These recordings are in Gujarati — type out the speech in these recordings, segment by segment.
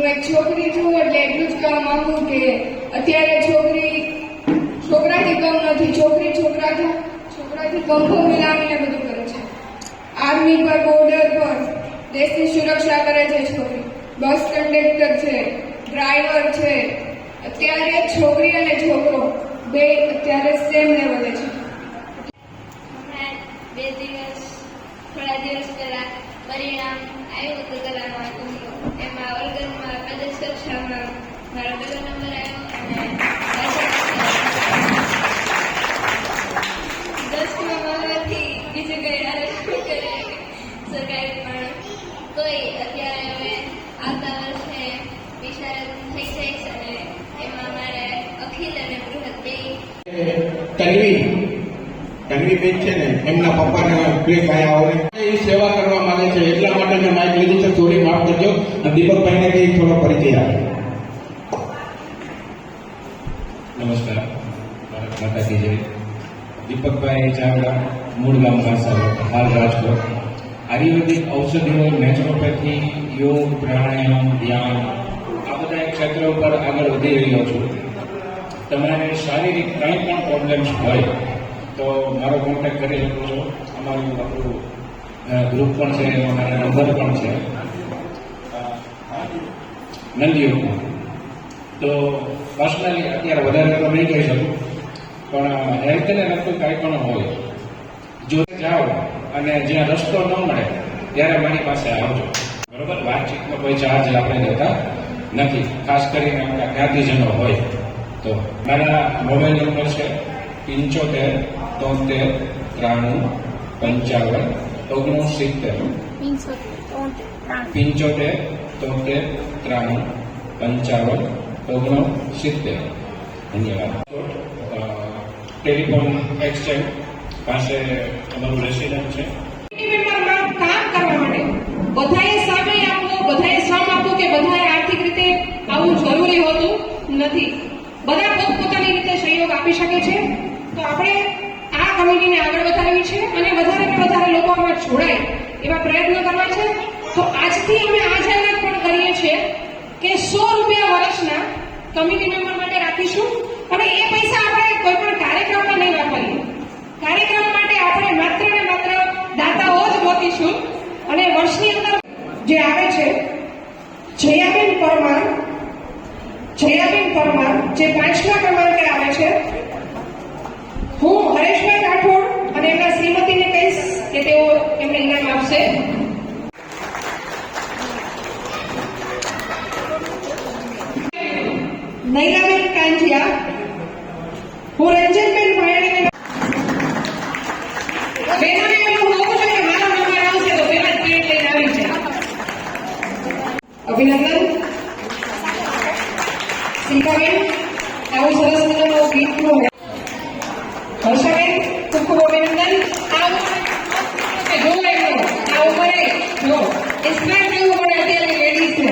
હું એક છોકરી છું એટલે એટલું જ કહેવા માંગુ કે અત્યારે છોકરાથી કમ નથી, છોકરી છોકરાથી કંખો મિલાવીને બધું કરે છે. આર્મી પર, બોર્ડર પર દેશની સુરક્ષા કરે છે છોકરી. બસ કંડક્ટર છે, ડ્રાઈવર છે. અત્યારે છોકરી અને છોકરો બે અત્યારે સેમ લેવલે છે. થોડા દિવસ પહેલા પરિણામ આવ્યું હતું કલામાં. એમાં ઓર્ગનમાં પ્રદેશ કક્ષામાં મારો પહેલો નંબર આવ્યો અને 10માં મારાથી બીજું કઈ હારે શું કરે સરકારી પણ તોય અત્યારે હવે આવતા વર્ષે વિશારદ થઈ જઈશ અને એમાં મારે અખિલ અને બૃહદ બે તન્વી બેન છે ને એમના પપ્પાને પ્લીઝ અહીંયા આવે એ સેવા કરવા માંગે છે એટલા માટે મેં માઇક લીધું છે. થોડી માફ કરજો. દીપકભાઈને કઈ થોડો પરિચય આપો. નમસ્કાર, માતાજી જય. દીપકભાઈ ચાવડા, મૂળ ગામ કાસારો, હાલ રાજકોટ. આયુર્વેદિક ઔષધિઓ, નેચરોપેથી, યોગ, પ્રાણાયામ, ધ્યાન આ બધા ક્ષેત્રો પર આગળ વધી રહ્યો છું. તમારે શારીરિક કંઈ પણ પ્રોબ્લેમ્સ હોય તો મારો કોન્ટેક્ટ કરી શકો છો. અમારું આપણું ગ્રુપ પણ છે, મારા નંબર પણ છે નંદીઓમાં. તો પર્સનલી અત્યારે વધારે તો નહીં કહી શકું, પણ હેલ્થને લગતું કાંઈ પણ હોય જો જાઓ અને જ્યાં રસ્તો ન મળે ત્યારે મારી પાસે આવજો, બરોબર. વાતચીતનો કોઈ ચાર્જ આપણે લેતા નથી, ખાસ કરીને આપણા જ્ઞાતિજનો હોય તો. મારા મોબાઈલ નંબર છે 75 73 93 55 69 75 73 93 55 69. ધન્યવાદ. ટેલિફોન એક્સચેન્જ પાસે અમારું રેસિડન્ટ છે. કામ કરવા માટે બધાએ સામે આપવો, બધાએ શ્રમ આપવું કે બધાએ આર્થિક રીતે આવું જરૂરી હોતું નથી. બધા પોતપોતાની રીતે સહયોગ આપી શકે છે. તો આપણે આ કમિટીને આગળ વધારવી છે અને વધારે ને વધારે લોકો આમાં જોડાય એવા પ્રયત્નો કરવા છે. તો આજથી અમે આ જાહેરાત પણ કરીએ છીએ કે 100 રૂપિયા વર્ષના કમિટી મેમ્બર માટે રાખીશું અને એ પૈસા આપણે કોઈ પણ કાર્યક્રમમાં નહીં વાપરીએ. કાર્યક્રમ માટે આપણે માત્ર ને માત્ર દાતાઓ જ ગોતીશું. અને વર્ષની અંદર જે આવે છે જયાબેન પરમાર જે 5મા ક્રમાંકે આવે છે. હું હરેશભાઈ રાઠોડ અને એમના શ્રીમતીને કહીશ કે તેઓ એમને ઇનામ આપશે. નૈલાબેન કાંઠિયા, હું રંજનબેન ભાયાણીને બહેનોને એવું હોવું જોઈએ કે મારો નંબર આવશે તો પેલા જ પ્લેટ લઈને આવી છે. અભિનંદન. શિલ્પાબેન, આવું સરસ મજાનું ગીતનું હર્ષાબેન, ખૂબ ખૂબ અભિનંદન. જો આ ઉંમરે જો ઇન્સ્પાયર થવું પડે અત્યારે લેડીઝને.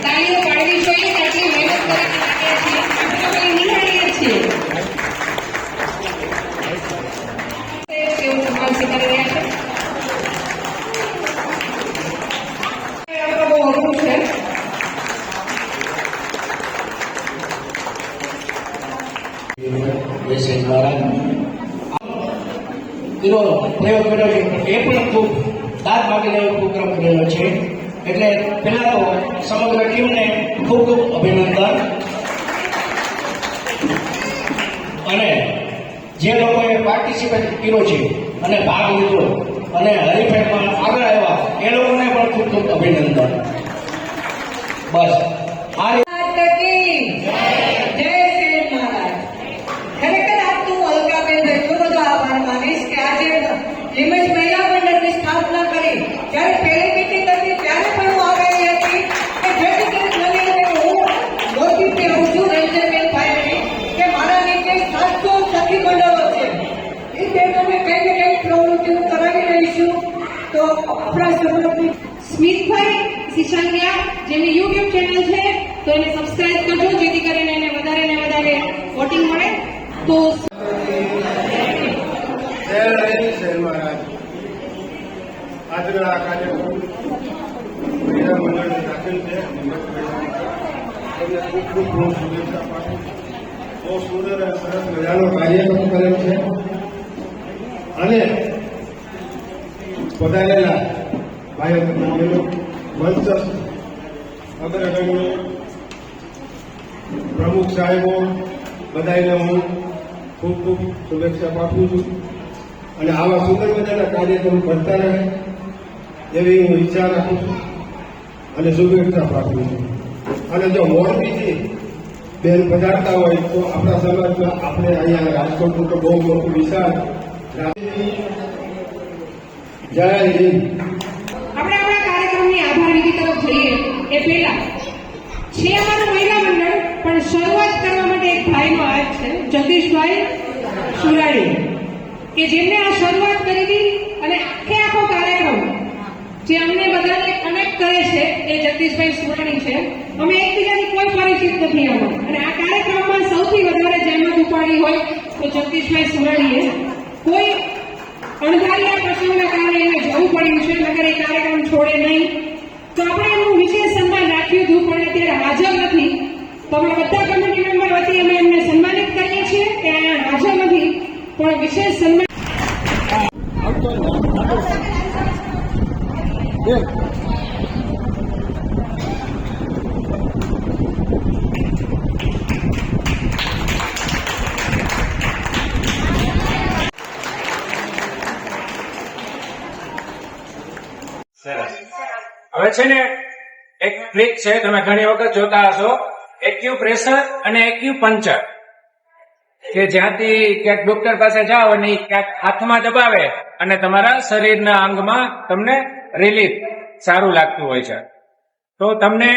તાળીઓ પાડવી જોઈએ કે આટલી મહેનત કરીને લાગ્યા છીએ, નિહાળીએ છીએ. એવું સન્માન સ્વીકારી રહ્યા છે. બહુ અઘરું છે. પ્રયોગ કર્યો છે, એ પણ ખૂબ દાદ માગી લેવાનો પ્રોગ્રામ કરેલો છે. એટલે પહેલા તો સમગ્ર ટીમને ખૂબ ખૂબ અભિનંદન. અને જે લોકોએ પાર્ટિસિપેટ કર્યો છે અને ભાગ લીધો અને હરીફાઈમાં આગળ આવ્યા એ લોકોને પણ ખૂબ ખૂબ અભિનંદન. બસ આ હિમેશ મહિલા મંડળની સ્થાપના કરી ત્યારે પહેલી મીટિંગ હતી ત્યારે પણ હું આવેલી હતી કે જેથી કરીને હું ગોતી આવું છું રંજનબેન ભાઈ કે મારા નીચે 700 સખી મંડળો છે. એ બહેનોને કઈ ને કઈ પ્રવૃત્તિઓ કરાવી રહીશું. તો આપણા સમાજની સ્મિતભાઈ સિસાલિયા જેની યુટ્યુબ ચેનલ છે તો એને સબસ્ક્રાઇબ કરજો જેથી કરીને એને વધારે ને વધારે વોટિંગ મળે. તો આજના કાર્યક્રમ કયા મંડળને રાખેલ છે તમને ખૂબ ખૂબ હું શુભેચ્છા પાઠવું છું. બહુ સુંદર અને સરસ મજાનો કાર્યક્રમ કરેલ છે અને પધારેલા ભાઈઓ તથા બહેનો મંચ અગ્રગણ્યો પ્રમુખ સાહેબો બધાને હું ખૂબ ખૂબ શુભેચ્છા પાઠવું છું અને આવા સુંદર મજાના કાર્યક્રમ કરતા રહે એવી હું ઈચ્છા રાખું છું અને શુભેચ્છા પાઠવું છું. અને જો મોરબીથી બેન પધારતા હોય તો આપણા સમાજમાં આપણે અહીંયા રાજકોટનું તો બહુ મોટું વિશાળ જય હિન્દ. આપણે આપણા કાર્યક્રમની આભાર વિધિ તરફ જઈએ એ પહેલા છે અમારું મહિલા મંડળ, પણ શરૂઆત કરવા માટે એક ભાઈનો હાથ છે, જગદીશભાઈ સુરાણી, કે જેમને આ શરૂઆત કરી હતી અને આખો કાર્યક્રમ જે અમને બધાને કનેક્ટ કરે છે એ જગદીશભાઈ સુરાણી છે. અમે એકબીજાની કોઈ પરિચિત નથી આમાં, અને આ કાર્યક્રમમાં સૌથી વધારે જહેમત ઉપાડી હોય તો જગદીશભાઈ સુરાણીએ. કોઈ અણધાર્યા પ્રસંગના કારણે એને જવું પડ્યું છે, નગર એ કાર્યક્રમ છોડે નહીં. તો આપણે એમનું વિશેષ સન્માન રાખ્યું હતું, પણ અત્યારે હાજર નથી. તો અમે બધા કમિટી મેમ્બર વતી અમે એમને સન્માનિત કરીએ છીએ કે અહીંયા હાજર નથી, પણ વિશેષ સન્માન. સરસ. હવે છે ને એક ટ્રીક છે, તમે ઘણી વખત જોતા હશો, એક્યુપ્રેશર અને એક્યુપંચર, કે જ્યાંથી ક્યાંક ડોક્ટર પાસે જાઓ અને ક્યાંક હાથમાં દબાવે અને તમારા શરીરના અંગમાં તમને રિલીફ સારું લાગતું હોય છે. તો તમને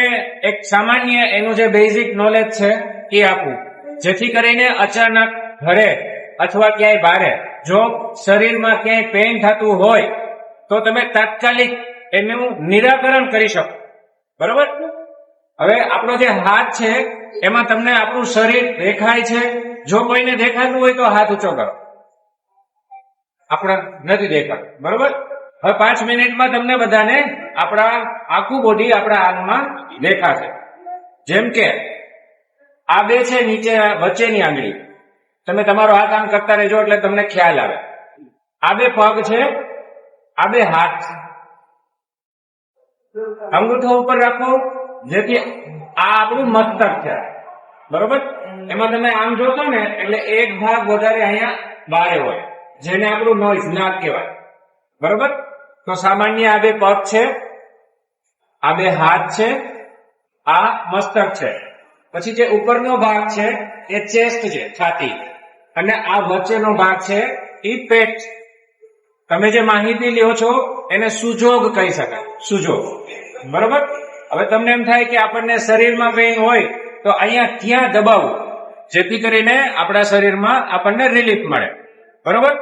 એક સામાન્ય એનું જે બેઝિક નોલેજ છે એ આપું, જેથી કરીને અચાનક ઘરે અથવા ક્યાંય બારે જો શરીરમાં ક્યાંય પેઇન થતું હોય તો તમે તાત્કાલિક એનું નિરાકરણ કરી શકો. બરોબર? હવે આપણો જે હાથ છે એમાં તમને આપણું શરીર દેખાય છે. જો કોઈને દેખાતું હોય તો હાથ ઊંચો કરો. આપણે નથી દેખાતું. બરોબર? હવે 5 મિનિટમાં તમને બધાને આપણા આખું બોડી આપણા હાથમાં દેખાશે. જેમ કે આ બે છે નીચે વચ્ચેની આંગળી, તમે તમારો હાથ આમ કરતા રહેજો એટલે તમને ખ્યાલ આવે. આ બે પગ છે, આ બે હાથ છે. અંગૂઠો ઉપર રાખો જેથી આ આપણું મસ્તક છે. બરોબર? એમાં તમે આમ જોશો ને એટલે એક ભાગ વધારે અહીંયા બારે હોય, જેને આપણું નોઈઝ નાક કહેવાય. બરોબર? તો સામાન્ય આ બે પગ છે, આ બે હાથ છે, આ મસ્તક છે. પછી જે ઉપરનો ભાગ છે એ ચેસ્ટ છે, છાતી, અને આ વચ્ચેનો ભાગ છે એ પેટ. તમે જે માહિતી લ્યો છો એને સુજોગ કહી શકાય, સુજોગ. બરોબર? હવે તમને એમ થાય કે આપણને શરીરમાં પેઇન હોય તો અહીંયા ત્યાં દબાવવું, જેથી કરીને આપણા શરીરમાં આપણને રિલીફ મળે. બરોબર?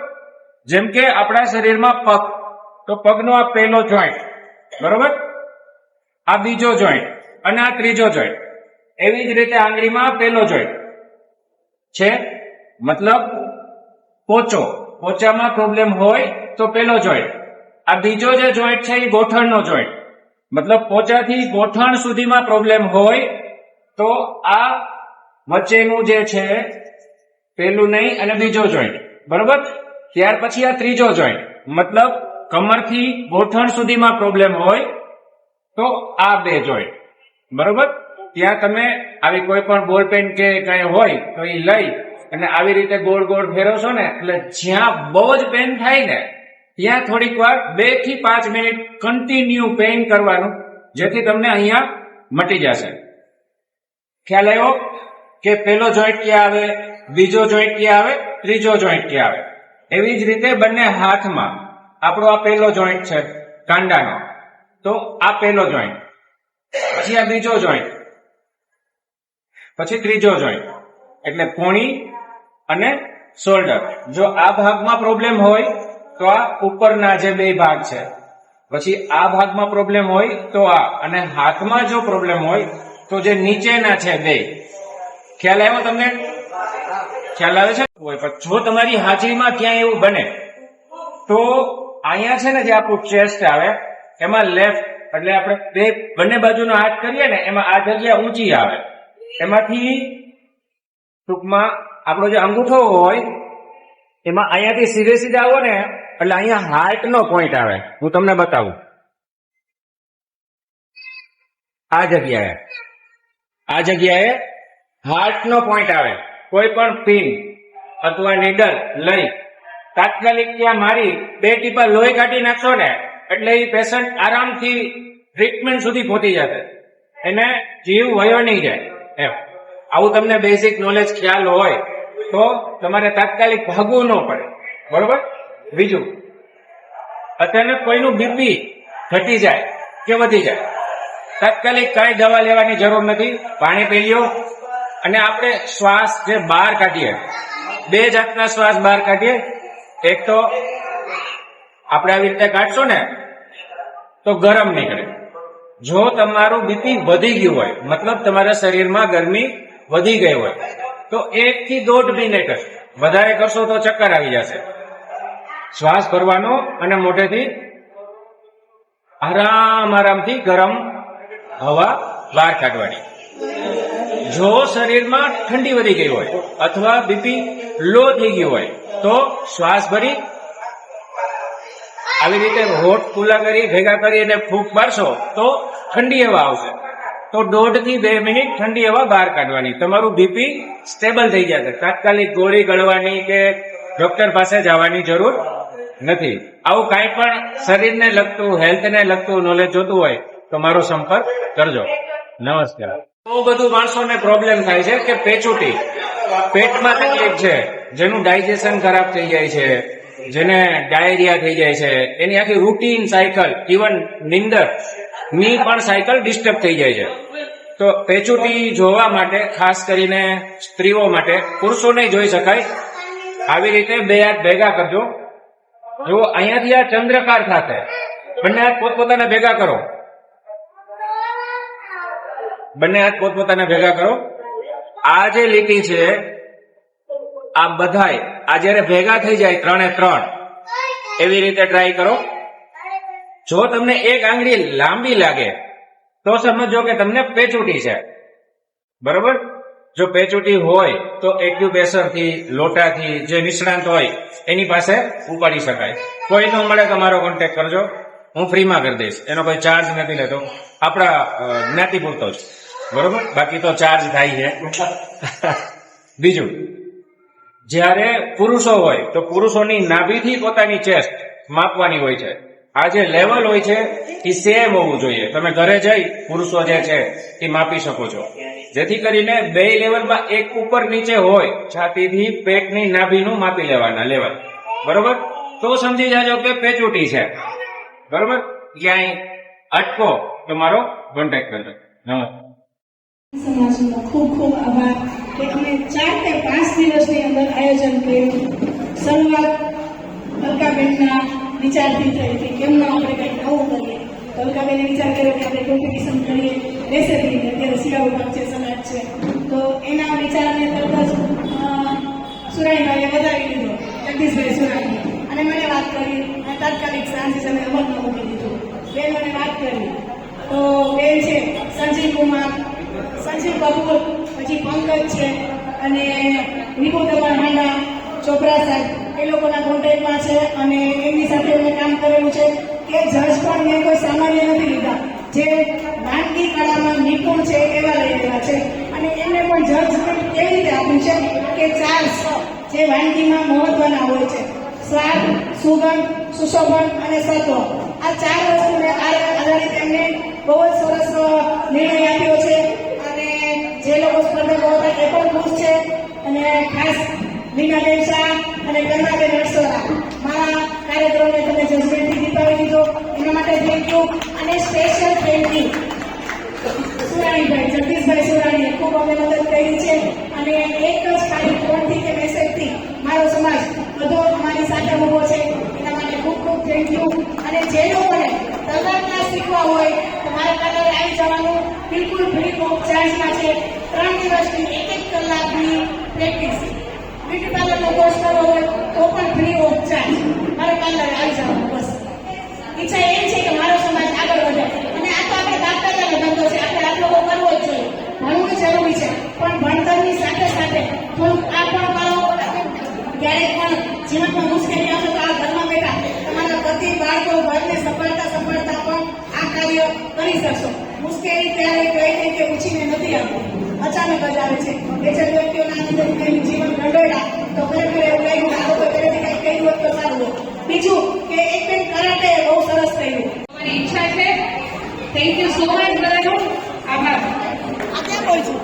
જેમ કે આપણા શરીરમાં પગ, તો પગનો આ પહેલો જોઈન્ટ, બરોબર, આ બીજો જોઈન્ટ અને આ ત્રીજો જોઈન્ટ. એવી જ રીતે આંગળીમાં પહેલો જોઈન્ટ છે, મતલબ પોચો, પોચામાં પ્રોબ્લેમ હોય તો પહેલો જોઈન્ટ. આ બીજો જે જોઈન્ટ છે એ ગોઠણનો જોઈન્ટ, મતલબ પોચાથી ગોઠણ સુધીમાં પ્રોબ્લેમ હોય તો આ વચ્ચેનું જે છે પેલું નહીં અને બીજો જોઈન્ટ. બરોબર? ત્યાર પછી આ ત્રીજો જોઈન્ટ, મતલબ કમરથી ગોઠણ સુધીમાં પ્રોબ્લેમ હોય તો આ બે જોઈન્ટ. બરોબર? ત્યાં તમે આવી કોઈ પણ બોલ પેન કે કઈ હોય તો એ લઈ અને આવી રીતે ગોળ ગોળ ફેરવશો ને એટલે જ્યાં બહુ જ પેન થાય ને ત્યાં થોડીક વાર 2 થી 5 મિનિટ કન્ટિન્યુ પેઇન કરવાનું, જેથી તમને અહીંયા મટી જશે. ખ્યાલ આવ્યો કે પેલો જોઈન્ટ ક્યાં આવે, બીજો જોઈન્ટ ક્યાં આવે, ત્રીજો જોઈન્ટ ક્યાં આવે. એવી જ રીતે બંને હાથમાં આપણો આ પહેલો જોઈન્ટ છે કાંડાનો, તો આ પહેલો જોઈન્ટ, પછી આ બીજો જોઈન્ટ, પછી ત્રીજો જોઈન્ટ, એટલે કોણી અને શોલ્ડર. જો આ ભાગમાં પ્રોબ્લેમ હોય તો આ ઉપરના જે બે ભાગ છે, પછી આ ભાગમાં પ્રોબ્લેમ હોય તો આ, અને હાથમાં જો પ્રોબ્લેમ હોય તો જે નીચેના છે બે. ખ્યાલ આવ્યો તમને? ખ્યાલ આવે છે? જો તમારી હાજરીમાં ક્યાંય એવું બને તો અહીંયા છે ને જે આપણું ચેસ્ટ આવે એમાં લેફ્ટ એટલે આપણે બંને બાજુનો હાથ કરીએ ને એમાં આ જગ્યા ઊંચી આવે, એમાંથી ટૂંકમાં આપણો જે અંગૂઠો હોય એમાં અહીંયાથી સીધે સીધા આવો ને એટલે અહીંયા હાર્ટનો પોઈન્ટ આવે. હું તમને બતાવું. આ જગ્યાએ હાર્ટનો પોઈન્ટ આવે. કોઈ પણ પિન અથવા નીડલ લઈ તાત્કાલિક ત્યાં મારી 2 ટીપા લોહી કાઢી નાખશો ને એટલે એ પેશન્ટ આરામથી ટ્રીટમેન્ટ સુધી પહોંચી જશે, એને જીવ વયો નહીં જાય. એમ આવું તમને બેઝિક નોલેજ ખ્યાલ હોય તો તમારે તાત્કાલિક ભાગવું ન પડે. બરોબર. બીજું, અચાનક કોઈનું બીપી ઘટી જાય કે વધી જાય, તાત્કાલિક કાંઈ દવા લેવાની જરૂર નથી. પાણી પી લ્યો અને આપણે શ્વાસ જે બહાર કાઢીએ, 2 જાતના શ્વાસ બહાર કાઢીએ. એક તો આપણે આવી રીતે કાઢશો ને તો ગરમ નીકળે. જો તમારું બીપી વધી ગયું હોય, મતલબ તમારા શરીરમાં ગરમી વધી ગઈ હોય, તો 1 થી 1.5 મિનિટ વધારે કરશો તો ચક્કર આવી જશે. શ્વાસ ભરવાનો અને મોઢેથી આરામથી ગરમ હવા બહાર કાઢવાની. જો શરીરમાં ઠંડી વધી ગઈ હોય અથવા બીપી લો થઈ ગયું હોય તો શ્વાસ ભરી આવી રીતે હોઠ ખુલ્લા કરી ભેગા કરી અને ફૂંક મારશો તો ઠંડી હવા આવશે. તો 1.5 થી 2 મિનિટ ઠંડી હવા બહાર કાઢવાની. તમારું બીપી સ્ટેબલ થઈ જશે. તાત્કાલિક ગોળી ગળવાની કે ડોક્ટર પાસે જવાની જરૂર નથી. આવું કાંઈ પણ શરીરને લગતું, હેલ્થને લગતું નોલેજ જોતું હોય તો મારો સંપર્ક કરજો. નમસ્કાર. બહુ બધું માણસોને પ્રોબ્લેમ થાય છે કે પેચુટી, પેટમાં તકલીફ છે, જેનું ડાયજેશન ખરાબ થઈ જાય છે, જેને ડાયરિયા થઈ જાય છે, એની આખી રૂટીન સાયકલ, ઇવન નિંદર ની પણ સાયકલ ડિસ્ટર્બ થઈ જાય છે. તો પેચુટી જોવા માટે ખાસ કરીને સ્ત્રીઓ માટે, પુરુષોને જોઈ શકાય. આવી રીતે 2 હાથ ભેગા કરજો. જો અહીંયાથી આ ચંદ્રકાર સાથે બંને હાથ પોતપોતાના ભેગા કરો. બંને હાથ પોતપોતાના ભેગા કરો. આ જે લીટી છે આ બધાય આ જયારે ભેગા થઈ જાય 3 એવી રીતે ટ્રાય કરો. જો તમને એક આંગળી લાંબી લાગે તો સમજો કે તમને પેચુટી છે. બરોબર. જો પેચુટી હોય તો એક્યુપ્રેશર થી, લોટાથી, જે નિષ્ણાંત હોય એની પાસે ઉપાડી શકાય. કોઈ ન મળે તો મારો કોન્ટેક્ટ કરજો, હું ફ્રીમાં કરી દઈશ. એનો કોઈ ચાર્જ નથી લેતો, આપણા જ્ઞાતિ પૂરતો જ. બરોબર. બાકી તો ચાર્જ થાય છે. બીજું, જ્યારે પુરુષો હોય તો પુરુષોની નાભીથી પોતાની ચેસ્ટ માપવાની હોય છે. આ જે લેવલ હોય છે એ સેમ હોવું જોઈએ. તમે ઘરે જઈ પુરુષો જે છે એ માપી શકો છો, જેથી કરીને 2 લેવલમાં એક ઉપર નીચે હોય, છાતીથી પેટની નાભીનું માપી લેવાના લેવલ. બરોબર. તો સમજી જાજો કે પેચુટી છે. બરોબર. ક્યાંય અટકો તો મારો કોન્ટેક્ટ કરજો. નમસ્કાર. સમાજનો ખૂબ ખૂબ આભાર કે અમે 4 કે 5 દિવસની અંદર આયોજન કર્યું. શરૂઆત અલકાબેનના વિચારથી થઈ કે કેમનો આપણે કંઈક નવું કરીએ. તો અલકાબેને વિચાર કર્યો કે આપણે કોમ્પિટિશન કરીએ રેસીપી. અત્યારે શિયાળુ પાક છે, સલાડ છે, તો એના વિચારને તરત જ સુરાણીભાઈએ વધારી લીધો, જગદીશભાઈ સુરાણી, અને મને વાત કરી અને તાત્કાલિક સાંજે તમે અમલમાં મૂકી દીધું. બેન મને વાત કરી તો બેન છે સંજીવ કુમાર, સંજીવ કપૂર, પછી પંકજ છે અને વિપુ દમણ ચોપરા સાહેબ, એ લોકોના કોન્ટેક્ટમાં છે. અને એમની સાથે મેં કામ કરેલું છે કે જજ પણ મેં કોઈ સામાન્ય નથી લીધા, જે વાનગી કળામાં નિપુણ છે એવા લઈ રહ્યા છે. અને એમને પણ જજ કેવી રીતે આપ્યું છે કે 4 જે વાનગીમાં મહત્વના હોય છે: સ્વાદ, સુગંધ, સુશોભન અને સત્વ. આ 4 વસ્તુને આધારિત એમને બહુ જ સરસ નિર્ણય આપ્યો છે. અને જે લોકો સ્પર્ધકો હતા એ પણ ખુશ છે. અને ખાસ લીનાબેન શાહ અને કરુણાબેન રણછોડા, મારા કાર્યક્રમને તમે જજમેન્ટથી જીતાવી દીધો, એના માટે થેન્ક યુ. અને સ્પેશિયલ થેન્ક યુ સુરાણીભાઈ, જગદીશભાઈ સુરાણીએ ખૂબ અમને મદદ કરી છે. અને એક જ ખાલી ફોનથી કે મેસેજથી મારો સમાજ બધો અમારી સાથે ઉભો છે, એના માટે ખૂબ ખૂબ થેન્ક યુ. અને જે લોકોને તલવારના શીખવા હોય તો મારા કલરે આવી જવાનું, બિલકુલ ફ્રી ઓફ ચાર્જમાં છે. 3 દિવસની 1 કલાકની પ્રેક્ટિસ. બ્યુટી પાર્લરનો કોર્સ કરવો હોય તો પણ ફ્રી ઓફ ચાર્જ. મારા કલરે આવી જવાનું. બસ ઈચ્છા એમ છે કે મારો સમાજ આગળ વધે. અને કરી શકશો. મુશ્કેલી ત્યારે કઈ રીતે પૂછીને નથી આવતી, અચાનક જ આવે છે. બે ચાર વ્યક્તિઓના અંદર કઈ જીવન રંડોળા તો ખરેખર એવું લાગ્યું કે આ લોકો પહેલેથી કંઈક કર્યું હોત તો સારું હોત. બીજું કે એક બેન કરાટે બહુ સરસ થયું. તમારી ઈચ્છા છે. થેન્ક યુ સો મચ બધાનો આભાર. આ ક્યાં બોલ છું?